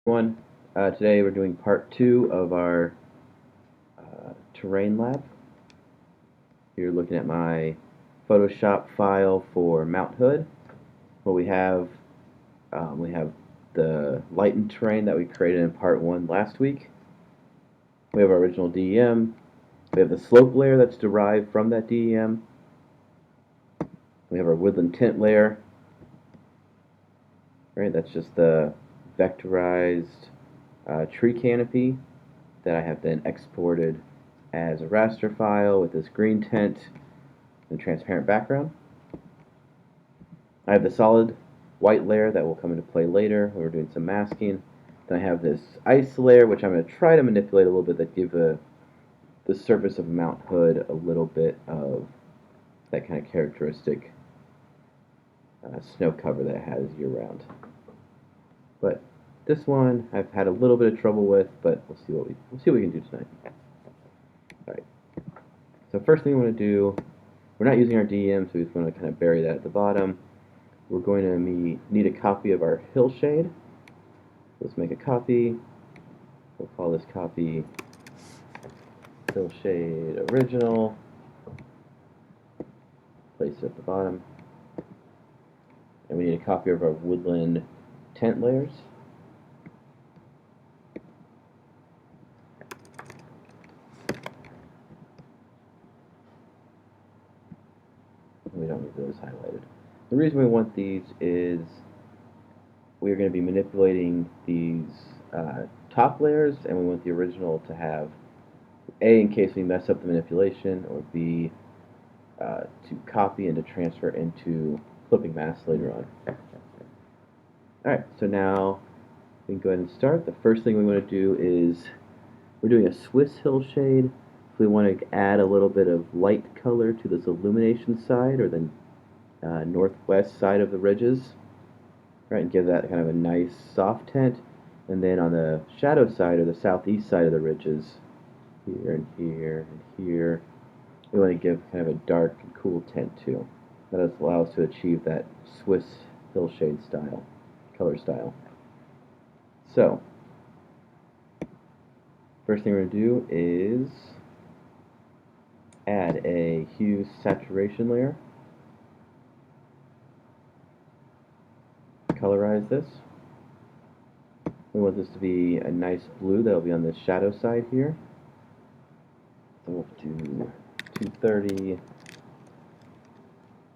Today we're doing part 2 of our terrain lab. You're looking at my Photoshop file for Mount Hood. What we have the lightened terrain that we created in part 1 last week. We have our original DEM. We have the slope layer that's derived from that DEM. We have our woodland tint layer. Right, that's just the vectorized tree canopy that I have then exported as a raster file with this green tint and transparent background. I have the solid white layer that will come into play later when we're doing some masking. Then I have this ice layer, which I'm going to try to manipulate a little bit, that give the surface of Mount Hood a little bit of that kind of characteristic snow cover that it has year-round. But this one I've had a little bit of trouble with, but we'll see what we can do tonight. All right. So first thing we want to do, we're not using our DEM, so we just want to kind of bury that at the bottom. We're going to need a copy of our hillshade. Let's make a copy. We'll call this copy hillshade original. Place it at the bottom. And we need a copy of our woodland tint layers. We don't need those highlighted. The reason we want these is we're going to be manipulating these top layers, and we want the original to have A, in case we mess up the manipulation, or B, to copy and to transfer into clipping mask later on. Alright, so now we can go ahead and start. The first thing we want to do is we're doing a Swiss hillshade. If we want to add a little bit of light color to this illumination side, or the northwest side of the ridges, right, and give that kind of a nice soft tint. And then on the shadow side, or the southeast side of the ridges, here and here and here, we want to give kind of a dark and cool tint too. That allows us to achieve that Swiss hillshade style, color style. So, first thing we're going to do is add a hue saturation layer. Colorize this. We want this to be a nice blue that will be on the shadow side here. So we'll do 230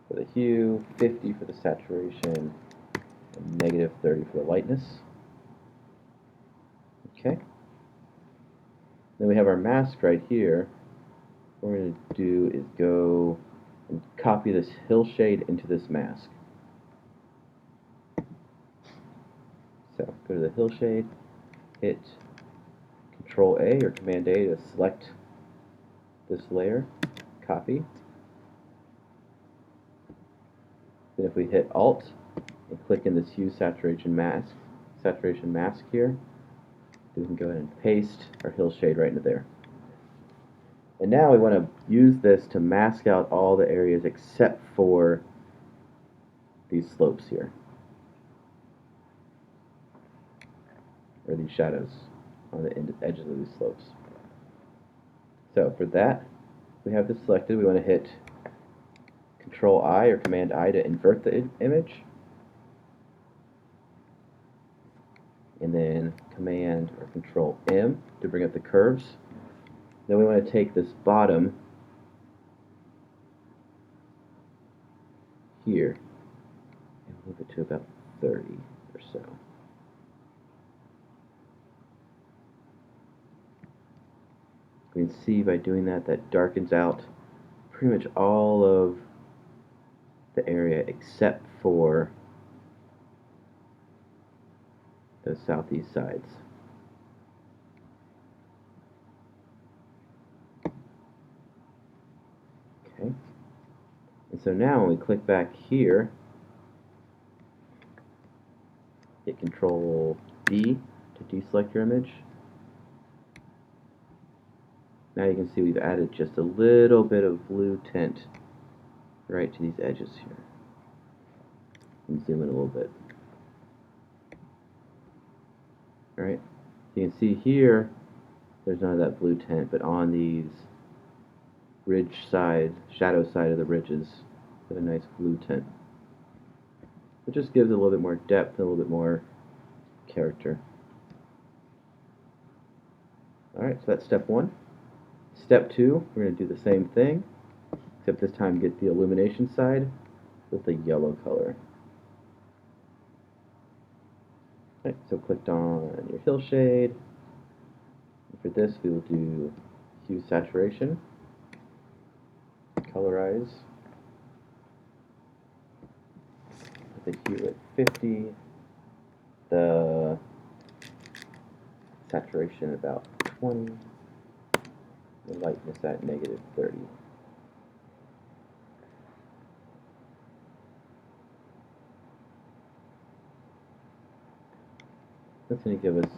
for the hue, 50 for the saturation, and negative 30 for the lightness. Okay. Then we have our mask right here. What we're going to do is go and copy this hillshade into this mask. So go to the hillshade, hit Control A or Command A to select this layer, copy. Then if we hit Alt and click in this hue saturation mask here, we can go ahead and paste our hillshade right into there. And now we want to use this to mask out all the areas except for these slopes here, or these shadows on the edges of these slopes. So for that, we have this selected. We want to hit Control I or Command I to invert the image, and then Command or Control M to bring up the curves. Then we want to take this bottom here and move it to about 30 or so. You can see by doing that, that darkens out pretty much all of the area except for the southeast sides. Okay. And so now when we click back here, hit Control D to deselect your image. Now you can see we've added just a little bit of blue tint right to these edges here. And zoom in a little bit. Alright, you can see here there's none of that blue tint, but on these ridge side, shadow side of the ridges, have a nice blue tint. It just gives it a little bit more depth, a little bit more character. Alright, so that's step one. Step two, we're going to do the same thing, except this time get the illumination side with the yellow color. Alright, so clicked on your hill shade. For this, we will do hue saturation, colorize, put the hue at 50, the saturation about 20, the lightness at negative 30. That's going to give us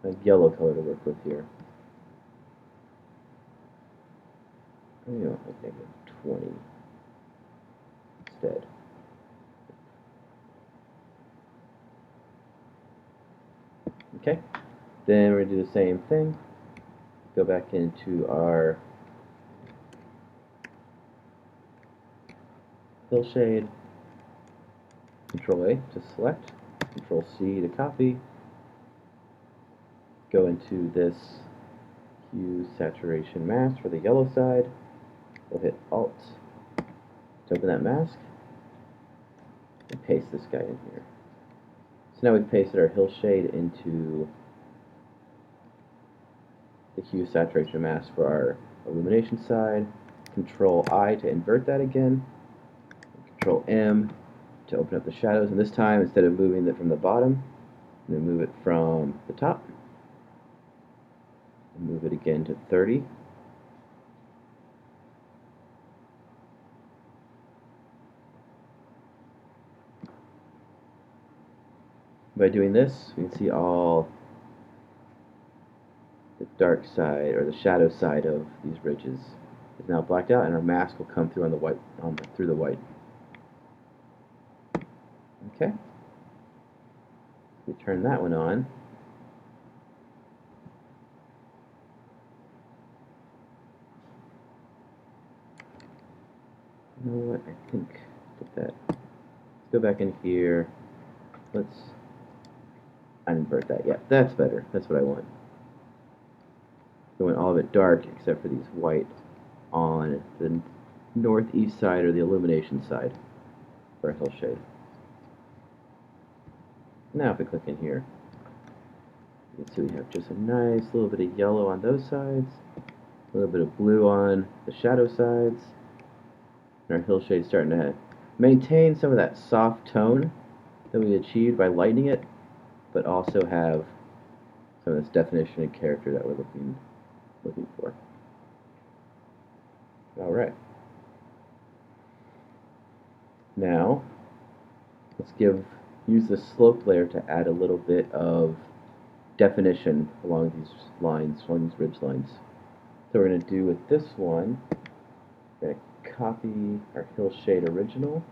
a yellow color to work with here. I'm going to go like negative 20 instead. Okay, then we're going to do the same thing. Go back into our fill shade, Control A to select, Control C to copy, go into this hue saturation mask for the yellow side. We'll hit Alt to open that mask and paste this guy in here. So now we've pasted our hill shade into the hue saturation mask for our illumination side. Control I to invert that again. Control M to open up the shadows, and this time instead of moving it from the bottom, I'm going to move it from the top. And move it again to 30. By doing this, we can see all the dark side or the shadow side of these ridges is now blacked out, and our mask will come through on the white, through the white. Okay. We turn that one on. You know what? I think get that. Let's go back in here. Let's uninvert that. Yeah, that's better. That's what I want. We want all of it dark except for these white on the northeast side or the illumination side for our hill shade. Now if we click in here, you can see we have just a nice little bit of yellow on those sides, a little bit of blue on the shadow sides, and our hill shade's starting to maintain some of that soft tone that we achieved by lightening it, but also have some of this definition and character that we're looking for. Alright. Now, let's use the slope layer to add a little bit of definition along these lines, along these ridge lines. So we're going to do with this one, we're going to copy our hill shade original,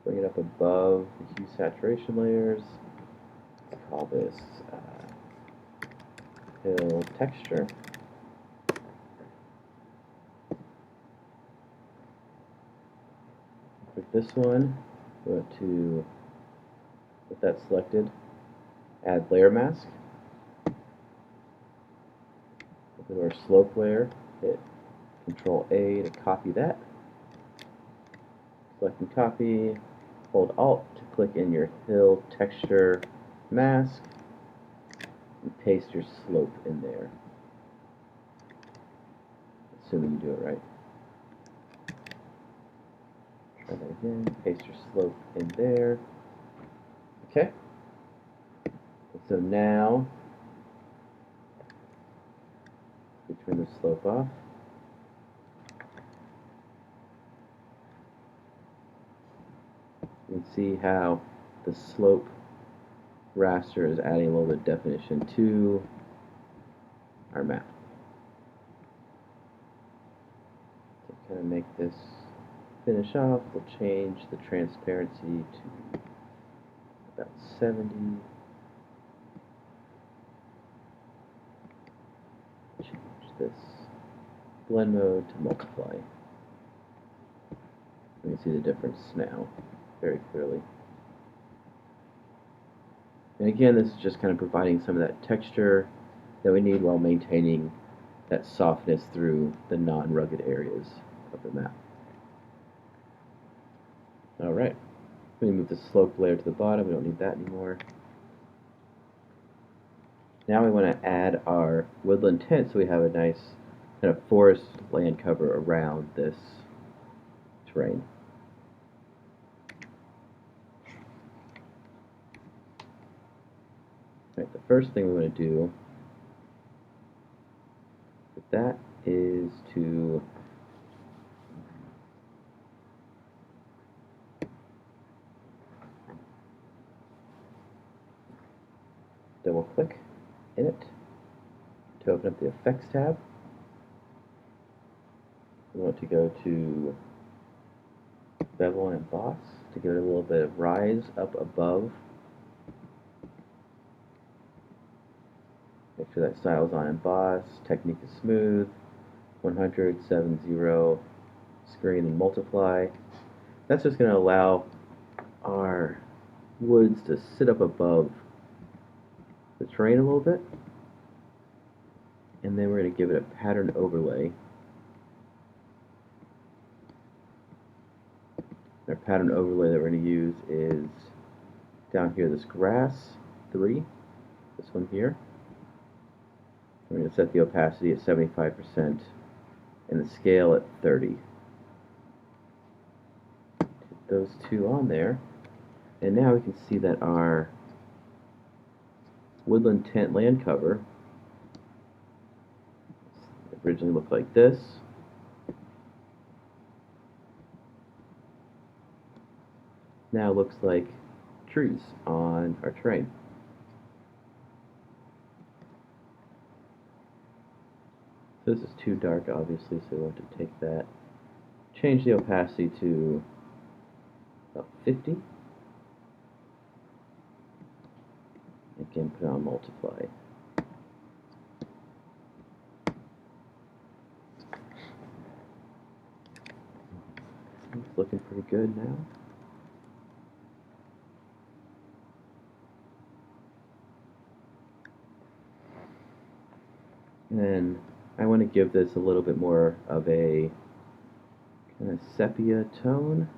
bring it up above the hue saturation layers. Let's call this hill texture. For this one, go to, with that selected, add layer mask. Go to our slope layer, hit Control A to copy that. Select and copy, hold Alt to click in your hill texture mask, and paste your slope in there. Assuming you do it right. Try that again, paste your slope in there. Okay. So now, we turn the slope off. You can see how the slope raster is adding a little bit of definition to our map. To kind of make this finish off, we'll change the transparency to about 70. change this blend mode to multiply. You can see the difference now very clearly. And again, this is just kind of providing some of that texture that we need while maintaining that softness through the non-rugged areas of the map. Alright, let me move the slope layer to the bottom. We don't need that anymore. Now we want to add our woodland tint so we have a nice kind of forest land cover around this terrain. Right, the first thing we want to do with that is to double click in it to open up the Effects tab. We want to go to Bevel and Emboss to give it a little bit of rise up above. Make sure that style is on Emboss, Technique is Smooth, 100, 7, 0, Screen and Multiply. That's just going to allow our woods to sit up above the terrain a little bit. And then we're going to give it a pattern overlay. Our pattern overlay that we're going to use is down here, this grass 3, this one here. We're going to set the opacity at 75% and the scale at 30. Put those two on there, and now we can see that our woodland tent land cover originally looked like this. Now looks like trees on our terrain. This is too dark, obviously, so we want to take that, change the opacity to about 50. Again, put on multiply. It's looking pretty good now. And I want to give this a little bit more of a kind of sepia tone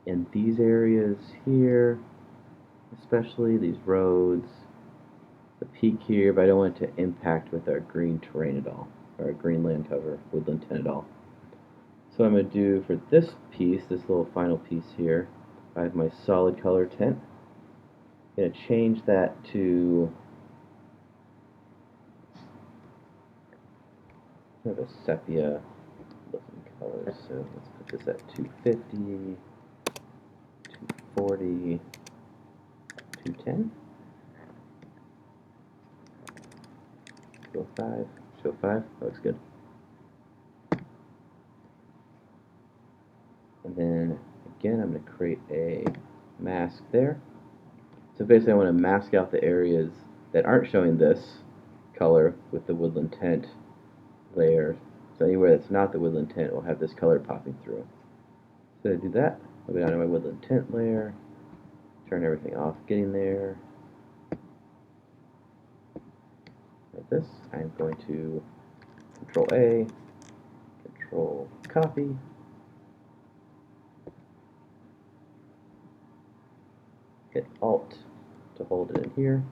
in these areas here, especially these roads, the peak here, but I don't want it to impact with our green terrain at all, or our green land cover, woodland tint at all. So I'm going to do for this piece, this little final piece here, I have my solid color tint. I'm going to change that to kind of a sepia looking color, so let's put this at 250, 240, 210, 205, 205, that looks good. And then again, I'm going to create a mask there. So basically I want to mask out the areas that aren't showing this color with the woodland tint layer. So anywhere that's not the woodland tint will have this color popping through. So to do that, I'll go down to my woodland tint layer, turn everything off getting there. Like this, I'm going to Control A, Control Copy, hit Alt to hold it in here,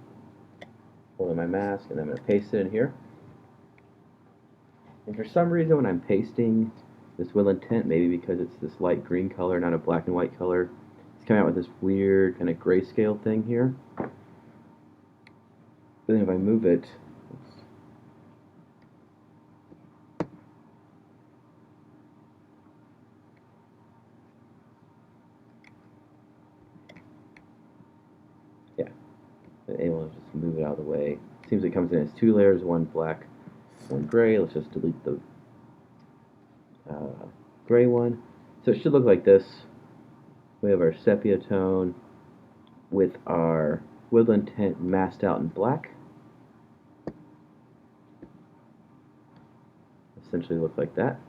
hold in my mask, and then I'm going to paste it in here. And for some reason when I'm pasting this woodland tint, maybe because it's this light green color, not a black and white color, it's coming out with this weird kind of grayscale thing here. But then if I move it, oops, yeah, I'm able to just move it out of the way. It seems it comes in as 2 layers, one black, one gray. Let's just delete the gray one. So it should look like this. We have our sepia tone with our woodland tint masked out in black. essentially look like that.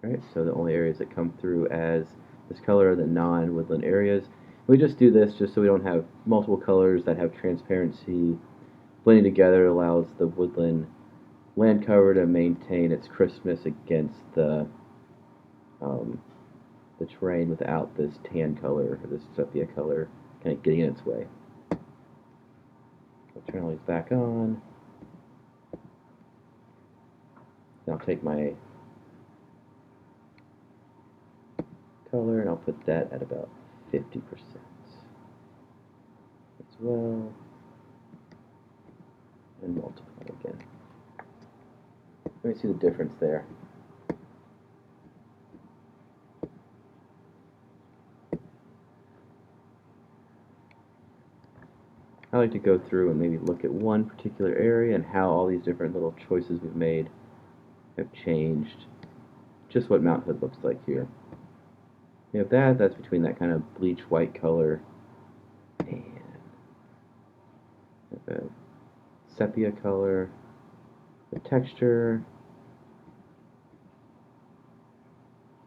Alright, so the only areas that come through as this color are the non-woodland areas. We just do this just so we don't have multiple colors that have transparency. Blending together allows the woodland land cover to maintain its crispness against the terrain without this tan color or this sepia color kind of getting in its way. I'll turn all these back on. Now I'll take my color and I'll put that at about 50% as well, and multiply again. Let me see the difference there. I like to go through and maybe look at one particular area and how all these different little choices we've made have changed just what Mount Hood looks like here. You have that's between that kind of bleach white color and the sepia color, the texture.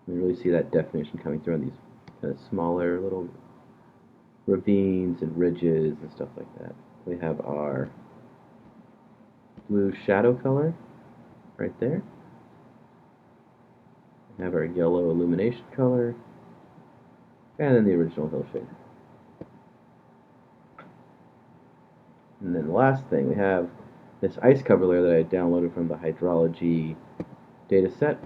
You really see that definition coming through on these kind of smaller little ravines and ridges and stuff like that. We have our blue shadow color right there. We have our yellow illumination color, and then the original hill shade. And then the last thing, we have this ice cover layer that I downloaded from the hydrology data set.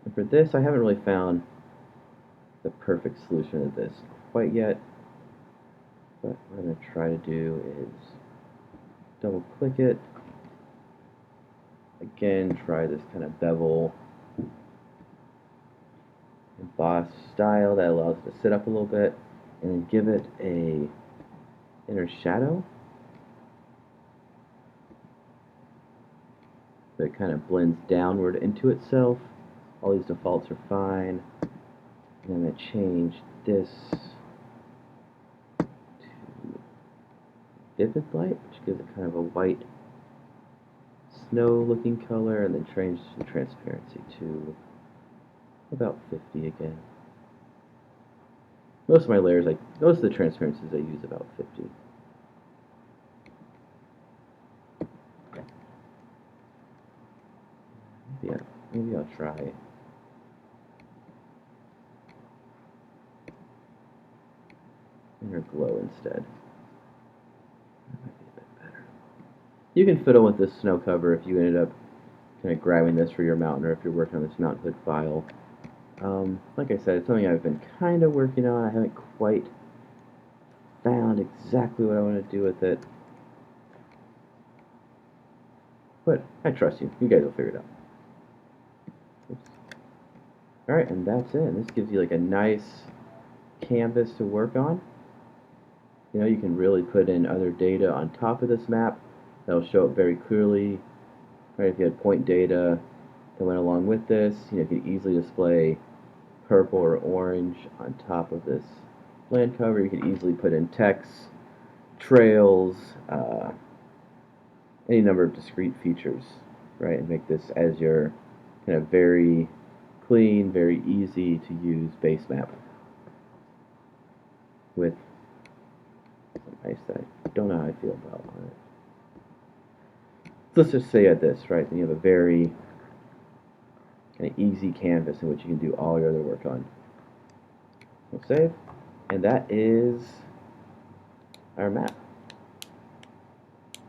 And for this, I haven't really found the perfect solution of this quite yet. But what I'm going to try to do is double click it. Again, try this kind of bevel emboss style that allows it to sit up a little bit, and then give it a inner shadow that kind of blends downward into itself. All these defaults are fine. And I'm going to change this to vivid light, which gives it kind of a white snow looking color, and then change the transparency to about 50 again. Most of my layers, most of the transparencies I use about 50. Maybe I'll try inner glow instead. That might be a bit better. You can fiddle with this snow cover if you ended up kind of grabbing this for your mountain, or if you're working on this Mount Hood file. Like I said, it's something I've been kind of working on. I haven't quite found exactly what I want to do with it. But I trust you. You guys will figure it out. Oops. Alright, and that's it. This gives you like a nice canvas to work on. You know, you can really put in other data on top of this map that'll show up very clearly. Right, if you had point data that went along with this, you could easily display purple or orange on top of this land cover. You could easily put in text, trails, any number of discrete features, right, and make this as your kind of very clean, very easy to use base map with some ice that I don't know how I feel about on it. So let's just say this, right, then you have a very kind of easy canvas in which you can do all your other work on. We'll save, and that is our map.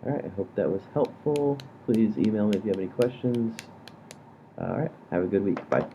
Alright, I hope that was helpful. Please email me if you have any questions. Alright, have a good week. Bye.